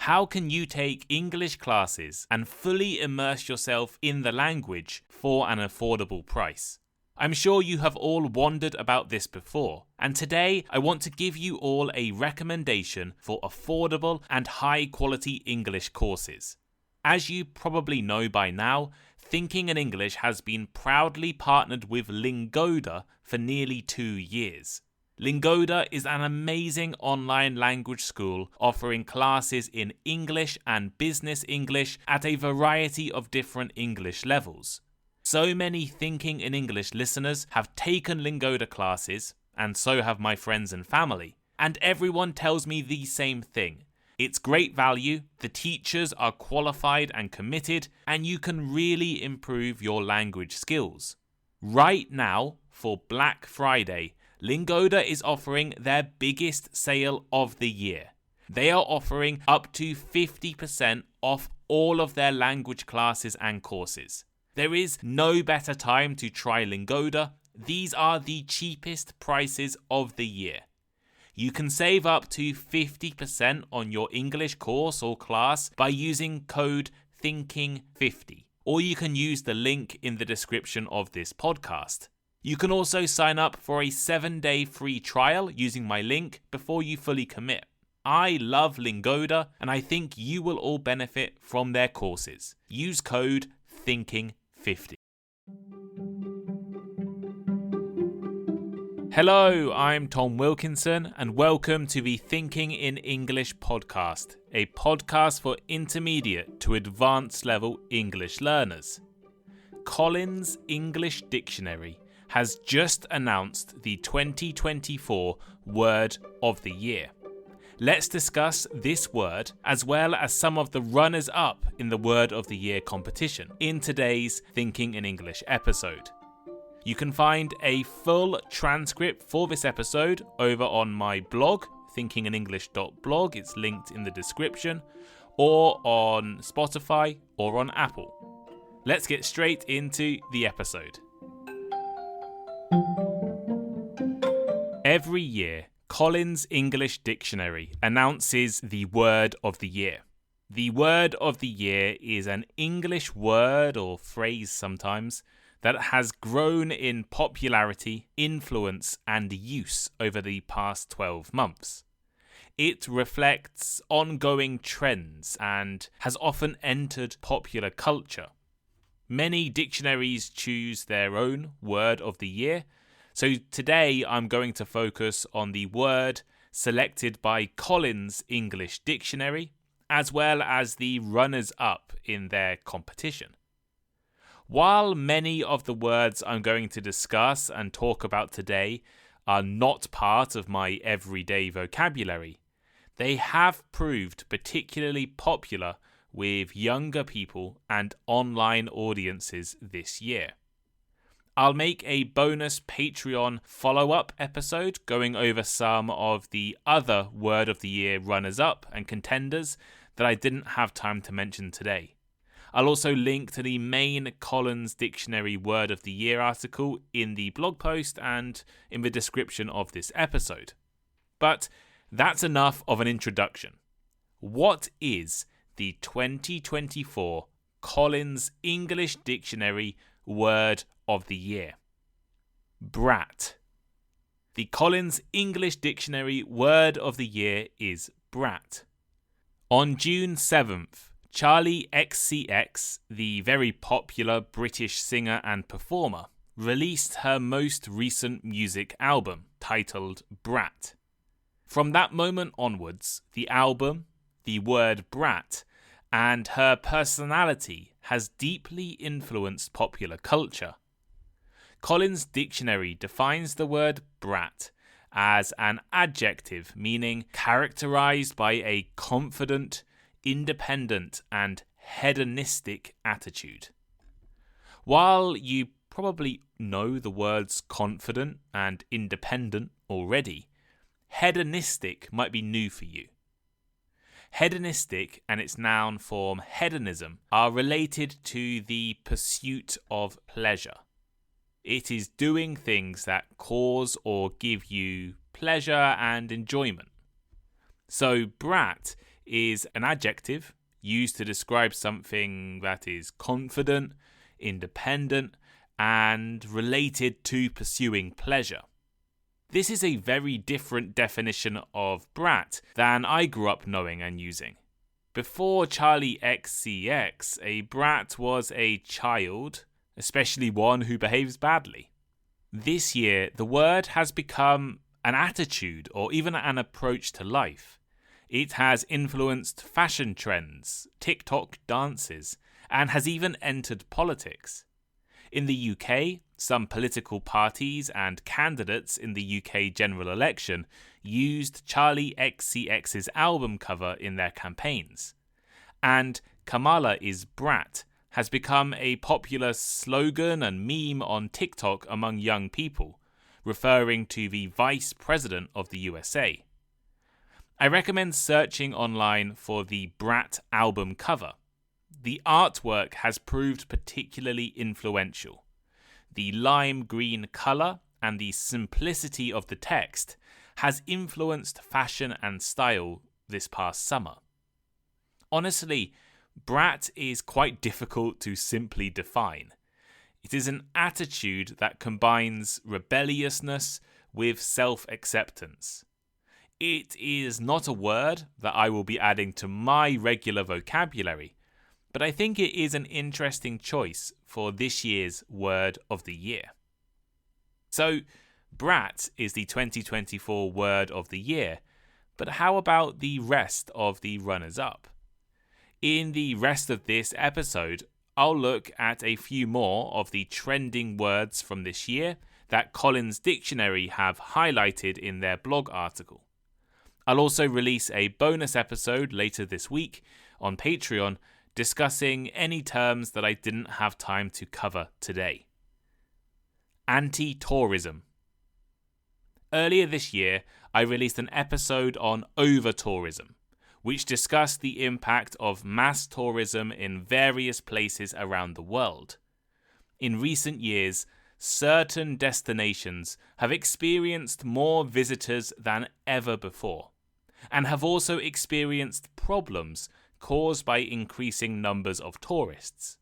How can you take English classes and fully immerse yourself in the language for an affordable price? I'm sure you have all wondered about this before, and today I want to give you all a recommendation for affordable and high-quality English courses. As you probably know by now, Thinking in English has been proudly partnered with Lingoda for nearly 2 years. Lingoda is an amazing online language school offering classes in English and business English at a variety of different English levels. So many Thinking in English listeners have taken Lingoda classes, and so have my friends and family, and everyone tells me the same thing. It's great value, the teachers are qualified and committed, and you can really improve your language skills. Right now, for Black Friday, Lingoda is offering their biggest sale of the year. They are offering up to 50% off all of their language classes and courses. There is no better time to try Lingoda. These are the cheapest prices of the year. You can save up to 50% on your English course or class by using code THINKING50, or you can use the link in the description of this podcast. You can also sign up for a 7-day free trial using my link before you fully commit. I love Lingoda, and I think you will all benefit from their courses. Use code THINKING50. Hello, I'm Tom Wilkinson, and welcome to the Thinking in English podcast, a podcast for intermediate to advanced level English learners. Collins English Dictionary has just announced the 2024 Word of the Year. Let's discuss this word as well as some of the runners-up in the Word of the Year competition in today's Thinking in English episode. You can find a full transcript for this episode over on my blog, thinkinginenglish.blog. It's linked in the description, or on Spotify or on Apple. Let's get straight into the episode. Every year, Collins English Dictionary announces the Word of the Year. The Word of the Year is an English word or phrase sometimes that has grown in popularity, influence, and use over the past 12 months. It reflects ongoing trends and has often entered popular culture. Many dictionaries choose their own Word of the Year, so today I'm going to focus on the word selected by Collins English Dictionary, as well as the runners-up in their competition. While many of the words I'm going to discuss and talk about today are not part of my everyday vocabulary, they have proved particularly popular with younger people and online audiences this year. I'll make a bonus Patreon follow-up episode going over some of the other Word of the Year runners-up and contenders that I didn't have time to mention today. I'll also link to the main Collins Dictionary Word of the Year article in the blog post and in the description of this episode. But that's enough of an introduction. What is the 2024 Collins English Dictionary Word of the Year? Brat. The Collins English Dictionary Word of the Year is brat. On June 7th, Charlie XCX, the very popular British singer and performer, released her most recent music album titled Brat. From that moment onwards, the album, the word brat, and her personality has deeply influenced popular culture. Collins Dictionary defines the word brat as an adjective meaning characterized by a confident, independent, and hedonistic attitude. While you probably know the words confident and independent already, hedonistic might be new for you. Hedonistic and its noun form hedonism are related to the pursuit of pleasure. It is doing things that cause or give you pleasure and enjoyment. So brat is an adjective used to describe something that is confident, independent, and related to pursuing pleasure. This is a very different definition of brat than I grew up knowing and using. Before Charlie XCX, a brat was a child, especially one who behaves badly. This year, the word has become an attitude or even an approach to life. It has influenced fashion trends, TikTok dances, and has even entered politics. In the UK, some political parties and candidates in the UK general election used Charlie XCX's album cover in their campaigns. And Kamala is brat has become a popular slogan and meme on TikTok among young people, referring to the Vice President of the USA. I recommend searching online for the Brat album cover. The artwork has proved particularly influential. The lime green colour and the simplicity of the text has influenced fashion and style this past summer. Honestly, brat is quite difficult to simply define. It is an attitude that combines rebelliousness with self-acceptance. It is not a word that I will be adding to my regular vocabulary, but I think it is an interesting choice for this year's word of the year. So, brat is the 2024 word of the year, but how about the rest of the runners-up? In the rest of this episode, I'll look at a few more of the trending words from this year that Collins Dictionary have highlighted in their blog article. I'll also release a bonus episode later this week on Patreon discussing any terms that I didn't have time to cover today. Anti-tourism. Earlier this year, I released an episode on over-tourism, which discussed the impact of mass tourism in various places around the world. In recent years, certain destinations have experienced more visitors than ever before, and have also experienced problems caused by increasing numbers of tourists.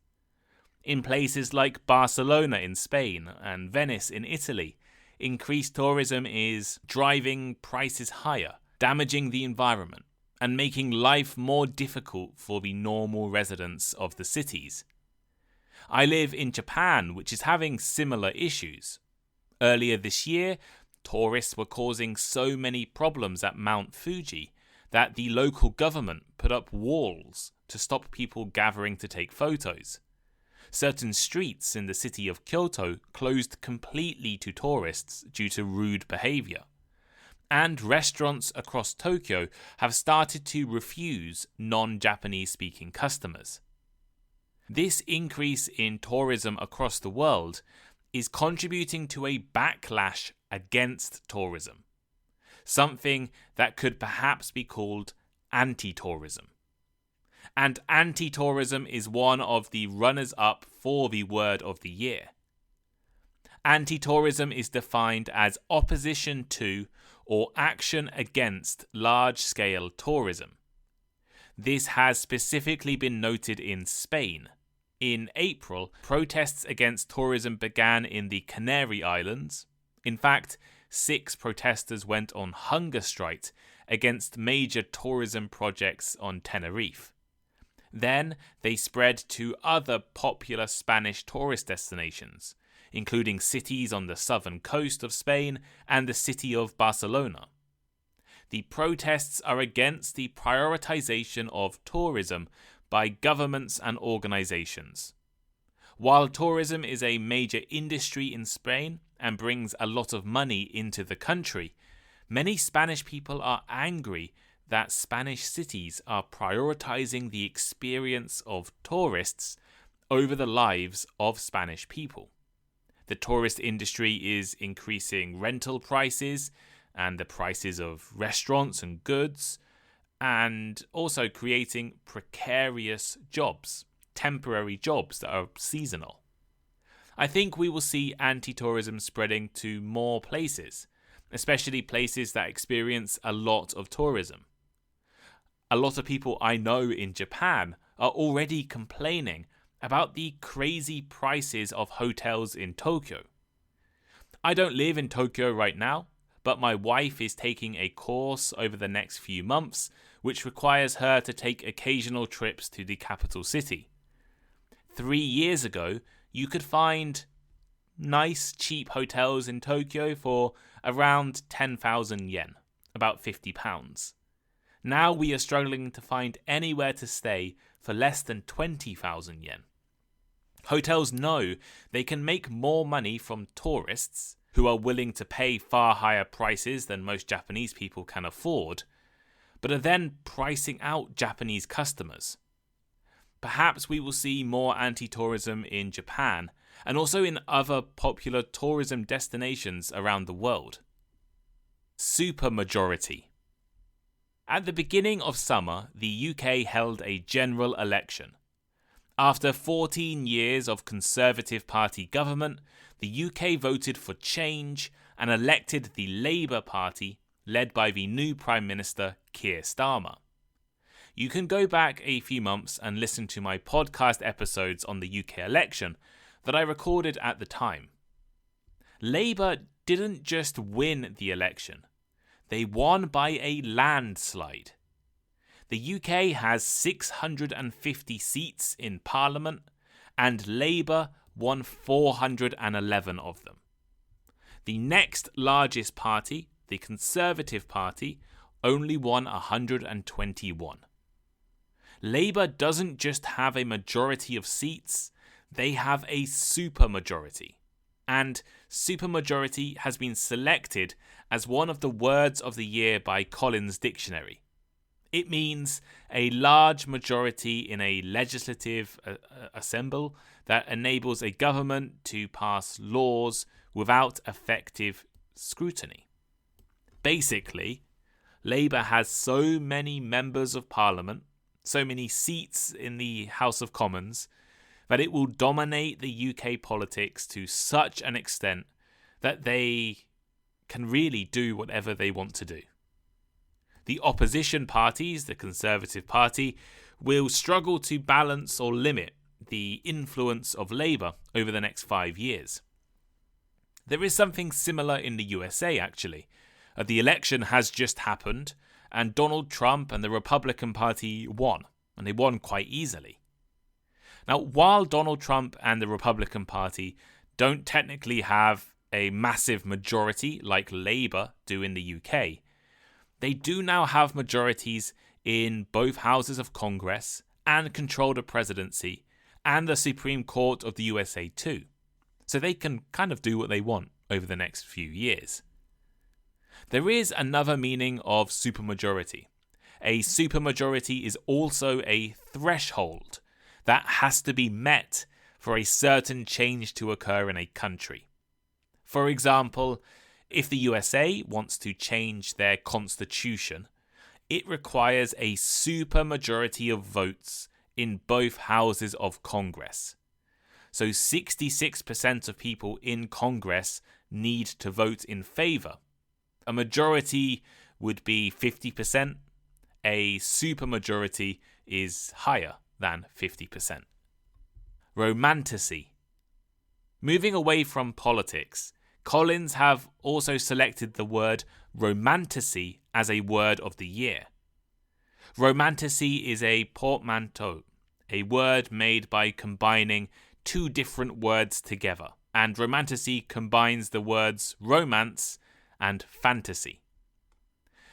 In places like Barcelona in Spain and Venice in Italy, increased tourism is driving prices higher, damaging the environment, and making life more difficult for the normal residents of the cities. I live in Japan, which is having similar issues. Earlier this year, tourists were causing so many problems at Mount Fuji that the local government put up walls to stop people gathering to take photos. Certain streets in the city of Kyoto closed completely to tourists due to rude behaviour. And restaurants across Tokyo have started to refuse non-Japanese speaking customers. This increase in tourism across the world is contributing to a backlash against tourism, something that could perhaps be called anti-tourism. And anti-tourism is one of the runners-up for the word of the year. Anti-tourism is defined as opposition to or action against large-scale tourism. This has specifically been noted in Spain. In April, protests against tourism began in the Canary Islands. In fact, 6 protesters went on hunger strike against major tourism projects on Tenerife. Then they spread to other popular Spanish tourist destinations, including cities on the southern coast of Spain and the city of Barcelona. The protests are against the prioritization of tourism by governments and organizations. While tourism is a major industry in Spain and brings a lot of money into the country, many Spanish people are angry that Spanish cities are prioritizing the experience of tourists over the lives of Spanish people. The tourist industry is increasing rental prices and the prices of restaurants and goods, and also creating precarious jobs, temporary jobs that are seasonal. I think we will see anti-tourism spreading to more places, especially places that experience a lot of tourism. A lot of people I know in Japan are already complaining about the crazy prices of hotels in Tokyo. I don't live in Tokyo right now, but my wife is taking a course over the next few months which requires her to take occasional trips to the capital city. 3 years ago, you could find nice, cheap hotels in Tokyo for around 10,000 yen, about £50. Now we are struggling to find anywhere to stay for less than 20,000 yen. Hotels know they can make more money from tourists who are willing to pay far higher prices than most Japanese people can afford, but are then pricing out Japanese customers. Perhaps we will see more anti-tourism in Japan and also in other popular tourism destinations around the world. Supermajority. At the beginning of summer, the UK held a general election. After 14 years of Conservative Party government, the UK voted for change and elected the Labour Party, led by the new Prime Minister Keir Starmer. You can go back a few months and listen to my podcast episodes on the UK election that I recorded at the time. Labour didn't just win the election, they won by a landslide. The UK has 650 seats in Parliament, and Labour won 411 of them. The next largest party, the Conservative Party, only won 121. Labour doesn't just have a majority of seats, they have a supermajority. And supermajority has been selected as one of the words of the year by Collins Dictionary. It means a large majority in a legislative assembly that enables a government to pass laws without effective scrutiny. Basically, Labour has so many members of Parliament, so many seats in the House of Commons, that it will dominate the UK politics to such an extent that they can really do whatever they want to do. The opposition parties, the Conservative Party, will struggle to balance or limit the influence of Labour over the next 5 years. There is something similar in the USA, actually. The election has just happened, and Donald Trump and the Republican Party won, and they won quite easily. Now, while Donald Trump and the Republican Party don't technically have a massive majority like Labour do in the UK, they do now have majorities in both houses of Congress and control the presidency and the Supreme Court of the USA too. So they can kind of do what they want over the next few years. There is another meaning of supermajority. A supermajority is also a threshold that has to be met for a certain change to occur in a country. For example, if the USA wants to change their constitution, it requires a supermajority of votes in both houses of Congress. So 66% of people in Congress need to vote in favour. A majority would be 50%. A supermajority is higher than 50%. Romanticy. Moving away from politics, Collins have also selected the word romanticy as a word of the year. Romanticy is a portmanteau, a word made by combining two different words together, and romanticy combines the words romance and fantasy.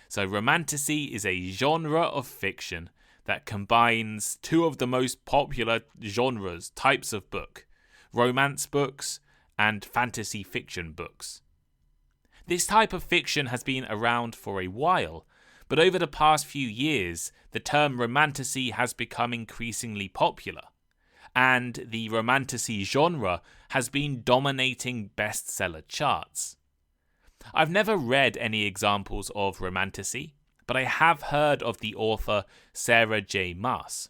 So romanticy is a genre of fiction that combines two of the most popular genres, types of book, romance books and fantasy fiction books. This type of fiction has been around for a while, but over the past few years, the term romanticy has become increasingly popular, and the romanticy genre has been dominating bestseller charts. I've never read any examples of romanticy, but I have heard of the author Sarah J. Maas.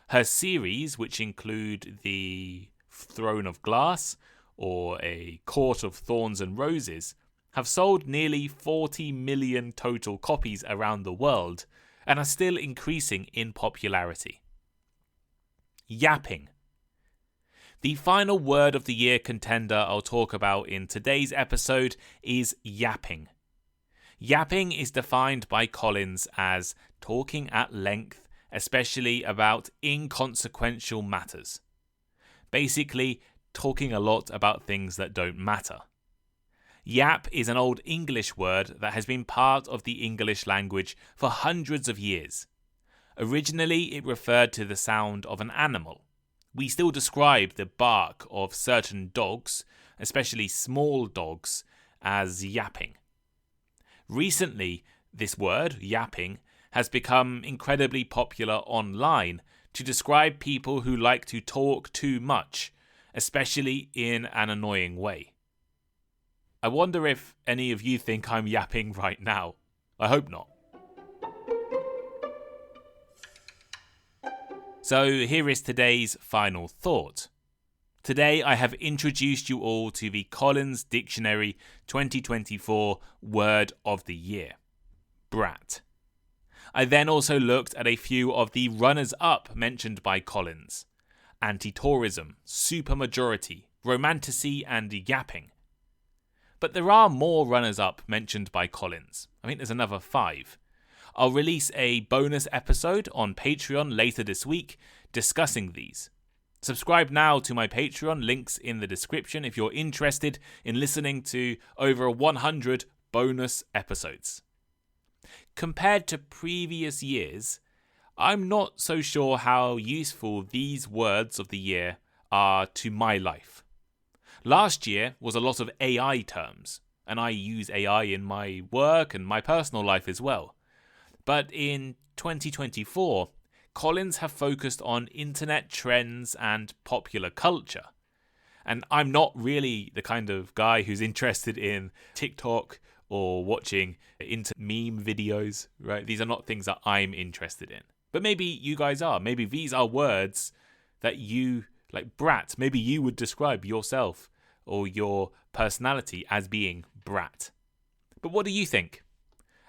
Her series, which include The Throne of Glass or A Court of Thorns and Roses, have sold nearly 40 million total copies around the world, and are still increasing in popularity. Yapping. The final word of the year contender I'll talk about in today's episode is yapping. Yapping is defined by Collins as talking at length, especially about inconsequential matters. Basically, talking a lot about things that don't matter. Yap is an old English word that has been part of the English language for hundreds of years. Originally, it referred to the sound of an animal. We still describe the bark of certain dogs, especially small dogs, as yapping. Recently, this word, yapping, has become incredibly popular online to describe people who like to talk too much, especially in an annoying way. I wonder if any of you think I'm yapping right now. I hope not. So here is today's final thought. Today I have introduced you all to the Collins Dictionary 2024 Word of the Year, brat. I then also looked at a few of the runners-up mentioned by Collins: anti-tourism, supermajority, romanticy and yapping. But there are more runners-up mentioned by Collins. I think there's another 5. I'll release a bonus episode on Patreon later this week discussing these. Subscribe now to my Patreon, links in the description if you're interested in listening to over 100 bonus episodes. Compared to previous years, I'm not so sure how useful these words of the year are to my life. Last year was a lot of AI terms, and I use AI in my work and my personal life as well. But in 2024, Collins have focused on internet trends and popular culture. And I'm not really the kind of guy who's interested in TikTok or watching meme videos, right? These are not things that I'm interested in. But maybe you guys are. Maybe these are words that you, like brat, maybe you would describe yourself or your personality as being brat. But what do you think?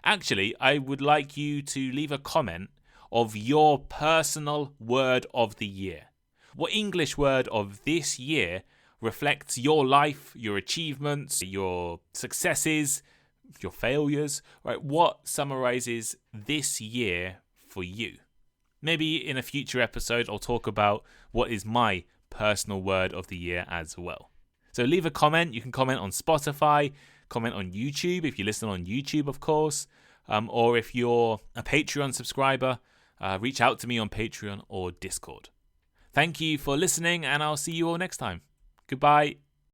Actually, I would like you to leave a comment of your personal word of the year. What English word of this year reflects your life, your achievements, your successes, your failures, right? What summarizes this year for you? Maybe in a future episode, I'll talk about what is my personal word of the year as well. So leave a comment. You can comment on Spotify, comment on YouTube if you listen on YouTube, of course, or if you're a Patreon subscriber, reach out to me on Patreon or Discord. Thank you for listening, and I'll see you all next time. Goodbye.